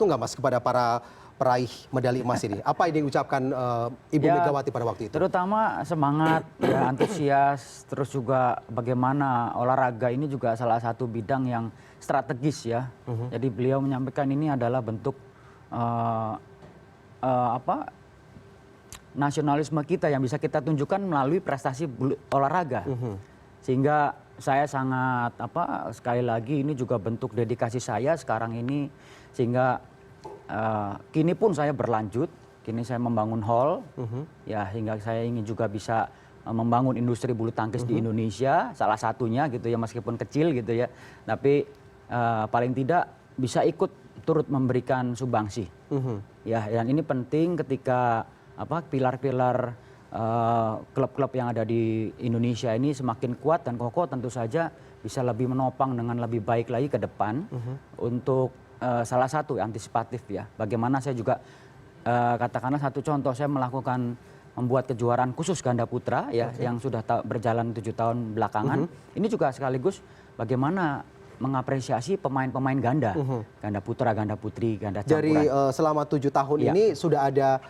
sesuatu nggak Mas kepada para peraih medali emas ini? Apa yang diucapkan Ibu Megawati pada waktu itu? Terutama semangat, ya, antusias, terus juga bagaimana olahraga ini juga salah satu bidang yang strategis ya. Jadi beliau menyampaikan ini adalah bentuk nasionalisme kita yang bisa kita tunjukkan melalui prestasi olahraga. Sehingga saya sangat sekali lagi ini juga bentuk dedikasi saya sekarang ini, sehingga kini pun saya berlanjut, kini saya membangun hall, ya hingga saya ingin juga bisa membangun industri bulu tangkis di Indonesia, salah satunya gitu ya, meskipun kecil gitu ya, tapi paling tidak bisa ikut turut memberikan sumbangsi. Ya, dan ini penting ketika pilar-pilar klub-klub yang ada di Indonesia ini semakin kuat dan kokoh, tentu saja bisa lebih menopang dengan lebih baik lagi ke depan untuk salah satu antisipatif ya. Bagaimana saya juga katakanlah satu contoh, saya membuat kejuaraan khusus ganda putra ya, yang sudah berjalan 7 tahun belakangan. Ini juga sekaligus bagaimana mengapresiasi pemain-pemain ganda, ganda putra, ganda putri, ganda campuran. Dari selama 7 tahun ini sudah ada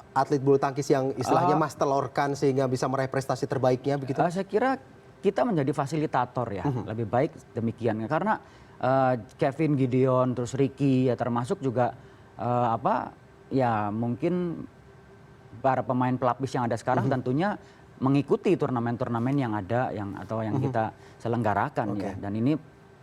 atlet bulu tangkis yang istilahnya Mas telurkan sehingga bisa meraih prestasi terbaiknya begitu? Saya kira kita menjadi fasilitator ya, lebih baik demikian, karena Kevin, Gideon, terus Ricky ya, termasuk juga ya mungkin para pemain pelapis yang ada sekarang tentunya mengikuti turnamen-turnamen yang ada atau yang kita selenggarakan ya. Dan ini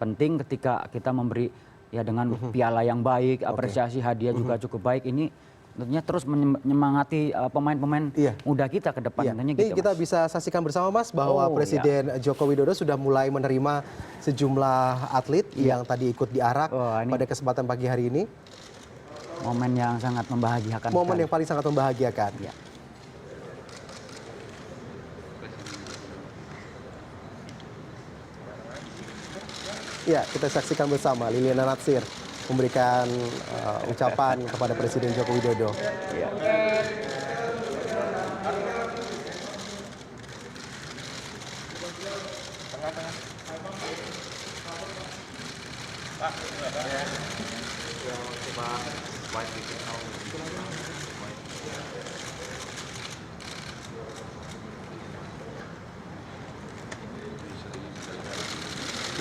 penting ketika kita memberi ya dengan piala yang baik, apresiasi hadiah juga cukup baik, ini tentunya terus menyemangati pemain-pemain muda kita ke depan. Ini kita bisa saksikan bersama Mas bahwa Presiden Joko Widodo sudah mulai menerima sejumlah atlet yang tadi ikut diarak pada kesempatan pagi hari ini. Momen yang sangat membahagiakan. Momen yang paling sangat membahagiakan. Ya, kita saksikan bersama Liliana Natsir memberikan ucapan kepada Presiden Joko Widodo.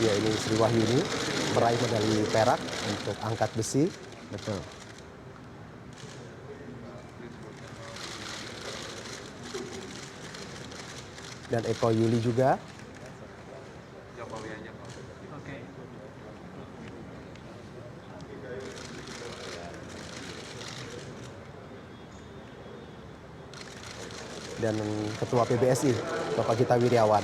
Ya, ini Sri Wahyuni meraih medali perak untuk angkat besi. Betul. Dan Eko Yuli juga. Dan Ketua PBSI, Bapak Gita Wirjawan.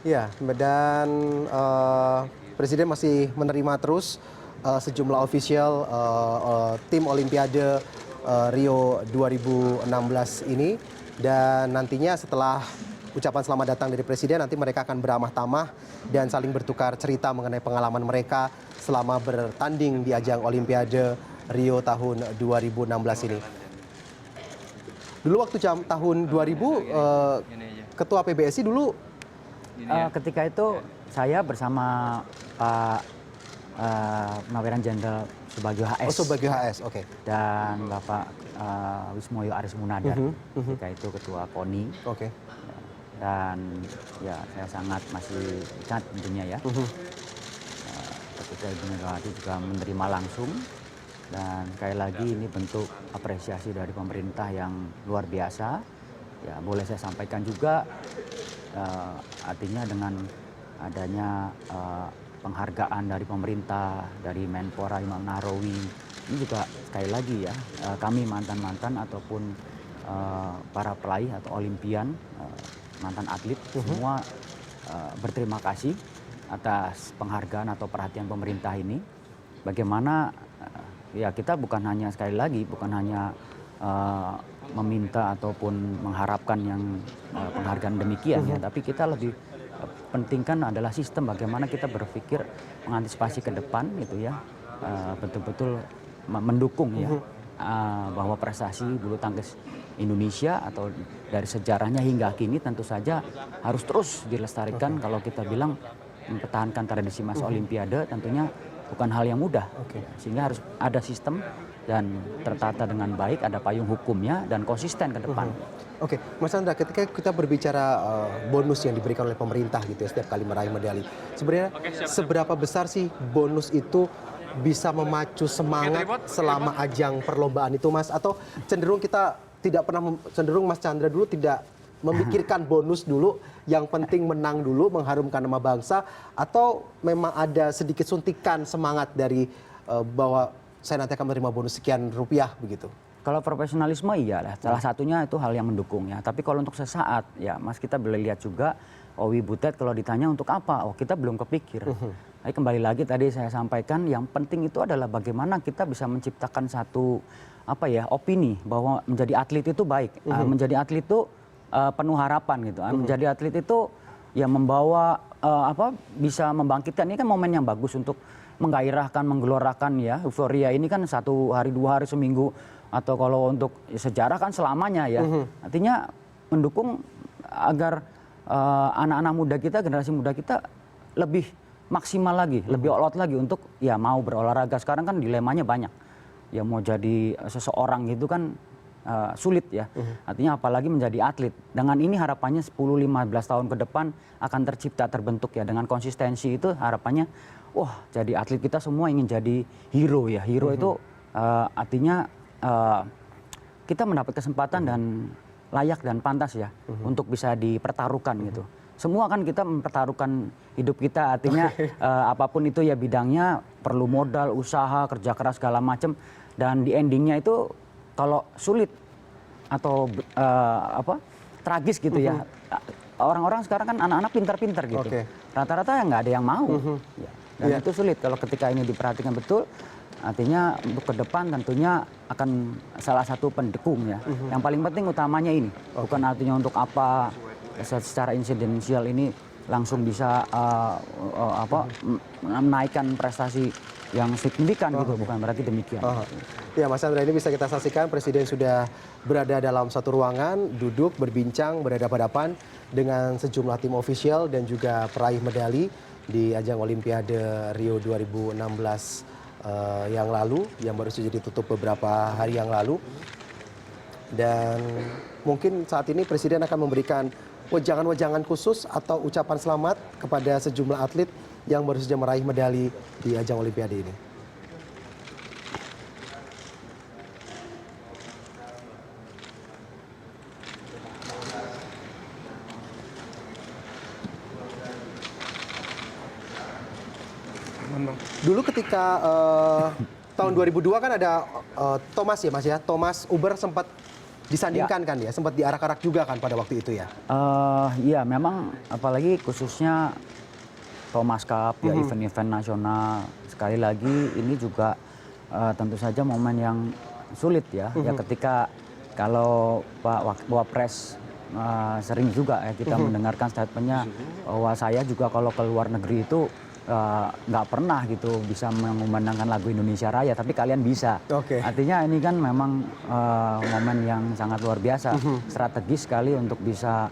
Ya, dan Presiden masih menerima terus sejumlah ofisial tim Olimpiade Rio 2016 ini, dan nantinya setelah ucapan selamat datang dari Presiden, nanti mereka akan beramah tamah dan saling bertukar cerita mengenai pengalaman mereka selama bertanding di ajang Olimpiade Rio tahun 2016 ini. Dulu waktu tahun 2000 Ketua PBSI dulu ketika itu saya bersama Pak Purnaweran Jenderal Subagio HS. Oh, Subagio HS, oke. Dan Bapak Wismoyo Aris Munadar, ketika itu Ketua KONI. Oke. Dan ya saya sangat masih ingat tentunya ya. Ketika Ibu Megawati juga menerima langsung, dan sekali lagi ini bentuk apresiasi dari pemerintah yang luar biasa. Ya, boleh saya sampaikan juga artinya dengan adanya penghargaan dari pemerintah, dari Menpora Imam Nahrawi, ini juga sekali lagi ya, kami mantan-mantan ataupun para peraih atau olimpian, mantan atlet semua berterima kasih atas penghargaan atau perhatian pemerintah ini. Bagaimana ya kita bukan hanya sekali lagi bukan hanya meminta ataupun mengharapkan yang penghargaan demikian ya, tapi kita lebih pentingkan adalah sistem bagaimana kita berpikir mengantisipasi ke depan gitu ya, betul-betul mendukung ya bahwa prestasi bulu tangkis Indonesia atau dari sejarahnya hingga kini tentu saja harus terus dilestarikan. Kalau kita bilang mempertahankan tradisi Mas Olimpiade tentunya bukan hal yang mudah. Sehingga harus ada sistem dan tertata dengan baik, ada payung hukumnya dan konsisten ke depan. Oke, Mas Chandra, ketika kita berbicara bonus yang diberikan oleh pemerintah gitu ya setiap kali meraih medali, sebenarnya seberapa besar sih bonus itu bisa memacu semangat selama ajang perlombaan itu, Mas? Atau cenderung kita tidak pernah, cenderung Mas Chandra dulu tidak memikirkan bonus dulu, yang penting menang dulu, mengharumkan nama bangsa, atau memang ada sedikit suntikan semangat dari bahwa saya nanti akan menerima bonus sekian rupiah begitu? Kalau profesionalisme iya lah, salah satunya itu hal yang mendukung ya. Tapi kalau untuk sesaat ya Mas, kita boleh lihat juga Owi Butet kalau ditanya untuk apa, kita belum kepikir. Tapi kembali lagi tadi saya sampaikan yang penting itu adalah bagaimana kita bisa menciptakan satu opini bahwa menjadi atlet itu baik. Menjadi atlet itu penuh harapan gitu. Menjadi atlet itu ya membawa bisa membangkitkan, ini kan momen yang bagus untuk menggairahkan, menggelorakan ya. Euforia ini kan 1 hari, 2 hari, seminggu, atau kalau untuk sejarah kan selamanya ya. Artinya mendukung agar anak-anak muda kita, generasi muda kita lebih maksimal lagi, lebih all out lagi untuk ya mau berolahraga. Sekarang kan dilemanya banyak. Ya mau jadi seseorang gitu kan sulit ya. Artinya apalagi menjadi atlet. Dengan ini harapannya 10-15 tahun ke depan akan tercipta, terbentuk ya. Dengan konsistensi itu harapannya jadi atlet kita semua ingin jadi hero ya. Hero itu artinya kita mendapat kesempatan dan layak dan pantas ya untuk bisa dipertaruhkan gitu. Semua kan kita mempertaruhkan hidup kita, artinya apapun itu ya bidangnya perlu modal, usaha, kerja keras segala macam, dan di endingnya itu kalau sulit atau tragis gitu ya. Orang-orang sekarang kan anak-anak pintar-pintar gitu. Rata-rata ya nggak ada yang mau. Ya. Dan itu sulit kalau ketika ini diperhatikan betul. Artinya untuk ke depan tentunya akan salah satu pendukung ya. Yang paling penting utamanya ini. Bukan artinya untuk apa secara insidensial ini langsung bisa menaikkan prestasi yang signifikan gitu. Bukan berarti demikian. Ya Mas Chandra, ini bisa kita saksikan Presiden sudah berada dalam satu ruangan, duduk, berbincang, berhadapan-hadapan dengan sejumlah tim ofisial dan juga peraih medali di ajang Olimpiade Rio 2016 yang lalu, yang baru saja ditutup beberapa hari yang lalu. Dan mungkin saat ini Presiden akan memberikan wejangan-wejangan khusus atau ucapan selamat kepada sejumlah atlet yang baru saja meraih medali di ajang Olimpiade ini. Dulu ketika tahun 2002 kan ada Thomas ya Mas ya, Thomas Uber sempat disandingkan kan ya, sempat diarak-arak juga kan pada waktu itu ya? Iya memang apalagi khususnya Thomas Cup ya, event-event nasional. Sekali lagi ini juga tentu saja momen yang sulit ya. Ya ketika kalau Pak Wapres sering juga ya kita mendengarkan statementnya bahwa saya juga kalau ke luar negeri itu nggak pernah gitu bisa mengumandangkan lagu Indonesia Raya, tapi kalian bisa. Artinya ini kan memang momen yang sangat luar biasa, strategis sekali untuk bisa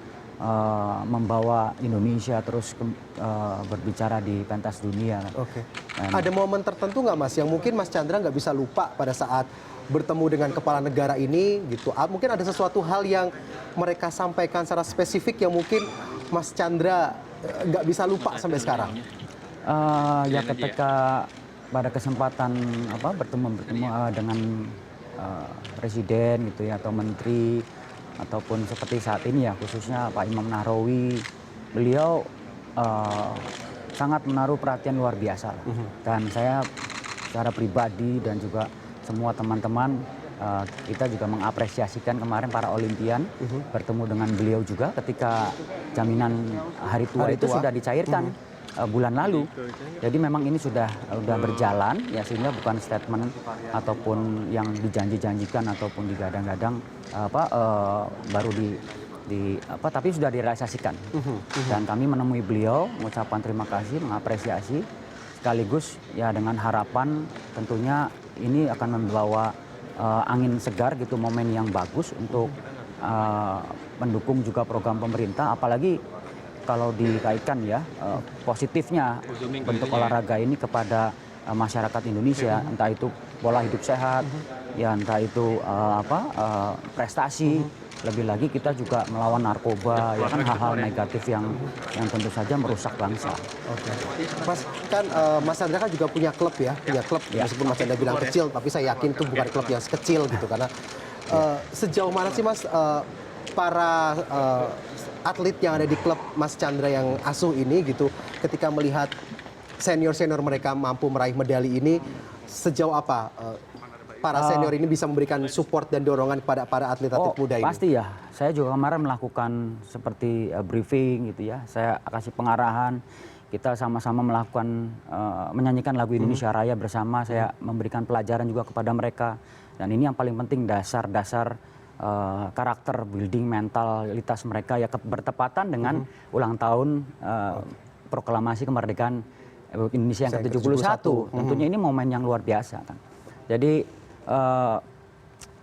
membawa Indonesia terus berbicara di pentas dunia. Ada momen tertentu nggak Mas yang mungkin Mas Chandra nggak bisa lupa pada saat bertemu dengan kepala negara ini gitu? Mungkin ada sesuatu hal yang mereka sampaikan secara spesifik yang mungkin Mas Chandra nggak bisa lupa sampai sekarang? Ya ketika pada kesempatan bertemu dengan presiden gitu ya, atau menteri, ataupun seperti saat ini ya khususnya Pak Imam Nahrawi, beliau sangat menaruh perhatian luar biasa. Dan saya secara pribadi dan juga semua teman-teman kita juga mengapresiasikan kemarin para Olimpian bertemu dengan beliau juga ketika jaminan hari tua itu sudah dicairkan bulan lalu. Jadi memang ini sudah berjalan ya, sehingga bukan statement ataupun yang dijanji-janjikan ataupun digadang-gadang baru tapi sudah direalisasikan. Dan kami menemui beliau mengucapkan terima kasih, mengapresiasi, sekaligus ya dengan harapan tentunya ini akan membawa angin segar gitu, momen yang bagus untuk mendukung juga program pemerintah, apalagi kalau dikaitkan ya positifnya bentuk olahraga ini kepada masyarakat Indonesia, entah itu pola hidup sehat, ya entah itu prestasi, lebih lagi kita juga melawan narkoba, ya kan hal-hal negatif yang tentu saja merusak bangsa. Oke. Mas, kan Mas Chandra kan juga punya klub ya, meskipun Mas Chandra bilang kecil, tapi saya yakin itu bukan klub yang kecil gitu, karena sejauh mana sih Mas para atlet yang ada di klub Mas Chandra yang asuh ini gitu, ketika melihat senior-senior mereka mampu meraih medali ini, sejauh apa para senior ini bisa memberikan support dan dorongan kepada para atlet-atlet muda ini? Pasti ya, saya juga kemarin melakukan seperti briefing gitu ya, saya kasih pengarahan, kita sama-sama melakukan menyanyikan lagu Indonesia Raya bersama, saya memberikan pelajaran juga kepada mereka, dan ini yang paling penting dasar-dasar karakter building mentalitas mereka ya, bertepatan dengan ulang tahun proklamasi kemerdekaan Indonesia yang ke-71. Tentunya ini momen yang luar biasa kan. Jadi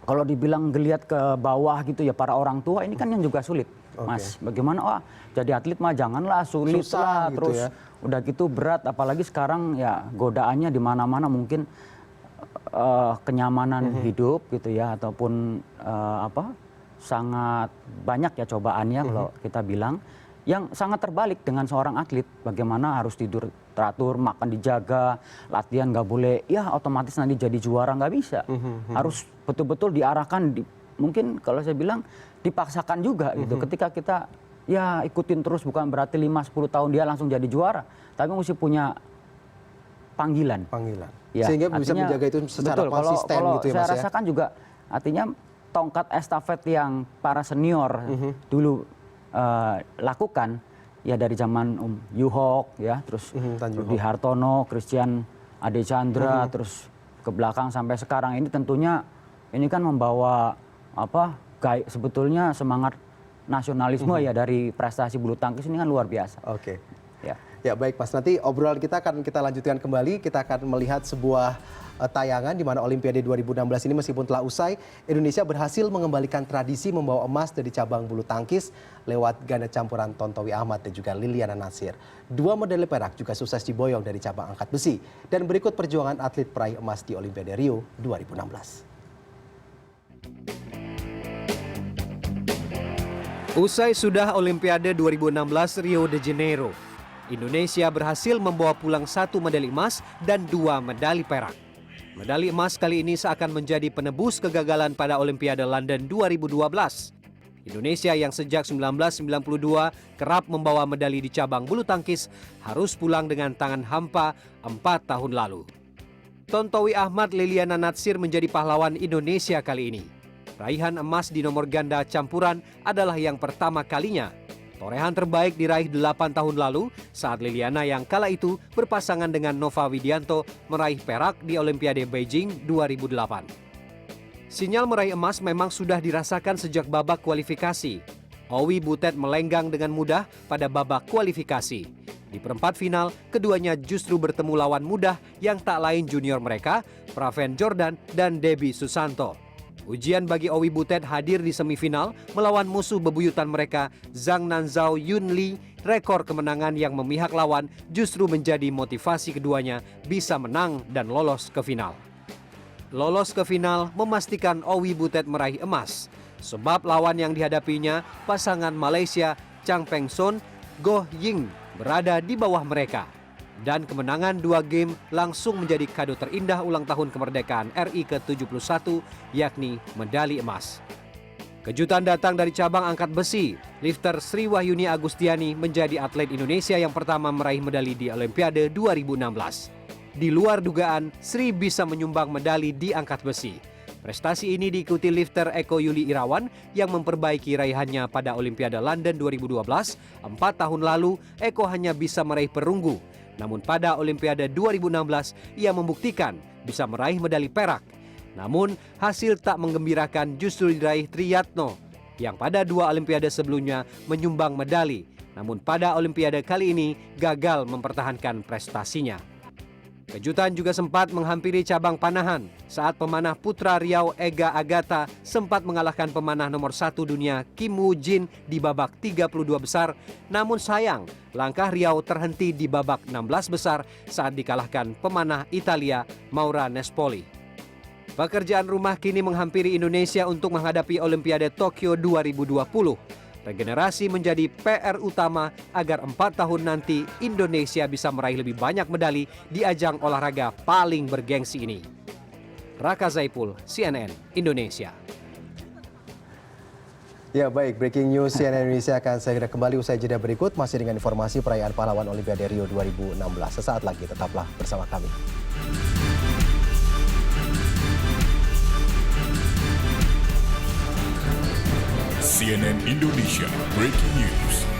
kalau dibilang geliat ke bawah gitu ya para orang tua, ini kan yang juga sulit, Mas. Bagaimana jadi atlet mah janganlah, sulit lah gitu, terus ya. Udah gitu berat, apalagi sekarang ya godaannya di mana-mana, mungkin kenyamanan hidup gitu ya, ataupun sangat banyak ya cobaannya kalau kita bilang, yang sangat terbalik dengan seorang atlet, bagaimana harus tidur teratur, makan dijaga, latihan nggak boleh, ya otomatis nanti jadi juara nggak bisa. Harus betul-betul diarahkan, mungkin kalau saya bilang dipaksakan juga gitu. Ketika kita ya ikutin terus, bukan berarti 5-10 tahun dia langsung jadi juara, tapi mesti punya panggilan. Ya, sehingga bisa menjaga itu secara konsisten gitu ya Mas ya. Saya rasakan juga artinya tongkat estafet yang para senior dulu lakukan ya, dari zaman Yuhok ya, terus Rudi Hartono, Christian Ade Chandra, terus ke belakang sampai sekarang ini, tentunya ini kan membawa sebetulnya semangat nasionalisme ya dari prestasi bulu tangkis ini kan luar biasa. Ya baik Mas, nanti obrolan kita akan kita lanjutkan kembali. Kita akan melihat sebuah tayangan di mana Olimpiade 2016 ini meskipun telah usai, Indonesia berhasil mengembalikan tradisi membawa emas dari cabang bulu tangkis lewat ganda campuran Tontowi Ahmad dan juga Liliana Natsir. 2 medali perak juga sukses diboyong dari cabang angkat besi. Dan berikut perjuangan atlet peraih emas di Olimpiade Rio 2016. Usai sudah Olimpiade 2016 Rio de Janeiro, Indonesia berhasil membawa pulang 1 medali emas dan 2 medali perak. Medali emas kali ini seakan menjadi penebus kegagalan pada Olimpiade London 2012. Indonesia yang sejak 1992 kerap membawa medali di cabang bulu tangkis harus pulang dengan tangan hampa 4 tahun lalu. Tontowi Ahmad Liliana Natsir menjadi pahlawan Indonesia kali ini. Raihan emas di nomor ganda campuran adalah yang pertama kalinya. Torehan terbaik diraih 8 tahun lalu saat Liliana yang kala itu berpasangan dengan Nova Widianto meraih perak di Olimpiade Beijing 2008. Sinyal meraih emas memang sudah dirasakan sejak babak kualifikasi. Owi Butet melenggang dengan mudah pada babak kualifikasi. Di perempat final, keduanya justru bertemu lawan mudah yang tak lain junior mereka, Praven Jordan dan Debbie Susanto. Ujian bagi Owi Butet hadir di semifinal melawan musuh bebuyutan mereka Zhang Nanzhao Yun Li. Rekor kemenangan yang memihak lawan justru menjadi motivasi keduanya bisa menang dan lolos ke final. Lolos ke final memastikan Owi Butet meraih emas, sebab lawan yang dihadapinya pasangan Malaysia Chang Peng Son, Goh Ying berada di bawah mereka. Dan kemenangan 2 game langsung menjadi kado terindah ulang tahun kemerdekaan RI ke-71, yakni medali emas. Kejutan datang dari cabang angkat besi. Lifter Sri Wahyuni Agustiani menjadi atlet Indonesia yang pertama meraih medali di Olimpiade 2016. Di luar dugaan, Sri bisa menyumbang medali di angkat besi. Prestasi ini diikuti lifter Eko Yuli Irawan yang memperbaiki raihannya pada Olimpiade London 2012. 4 tahun lalu, Eko hanya bisa meraih perunggu. Namun pada Olimpiade 2016, ia membuktikan bisa meraih medali perak. Namun hasil tak menggembirakan justru diraih Triyatno yang pada 2 Olimpiade sebelumnya menyumbang medali. Namun pada Olimpiade kali ini gagal mempertahankan prestasinya. Kejutan juga sempat menghampiri cabang panahan saat pemanah putra Riau Ega Agata sempat mengalahkan pemanah nomor 1 dunia Kim Woo Jin di babak 32 besar. Namun sayang, langkah Riau terhenti di babak 16 besar saat dikalahkan pemanah Italia Maura Nespoli. Pekerjaan rumah kini menghampiri Indonesia untuk menghadapi Olimpiade Tokyo 2020. Regenerasi menjadi PR utama agar 4 tahun nanti Indonesia bisa meraih lebih banyak medali di ajang olahraga paling bergengsi ini. Raka Zaipul, CNN Indonesia. Ya baik, breaking news CNN Indonesia akan segera kembali usai jeda berikut masih dengan informasi perayaan pahlawan Olimpiade Rio 2016. Sesaat lagi tetaplah bersama kami. CNN Indonesia Breaking News.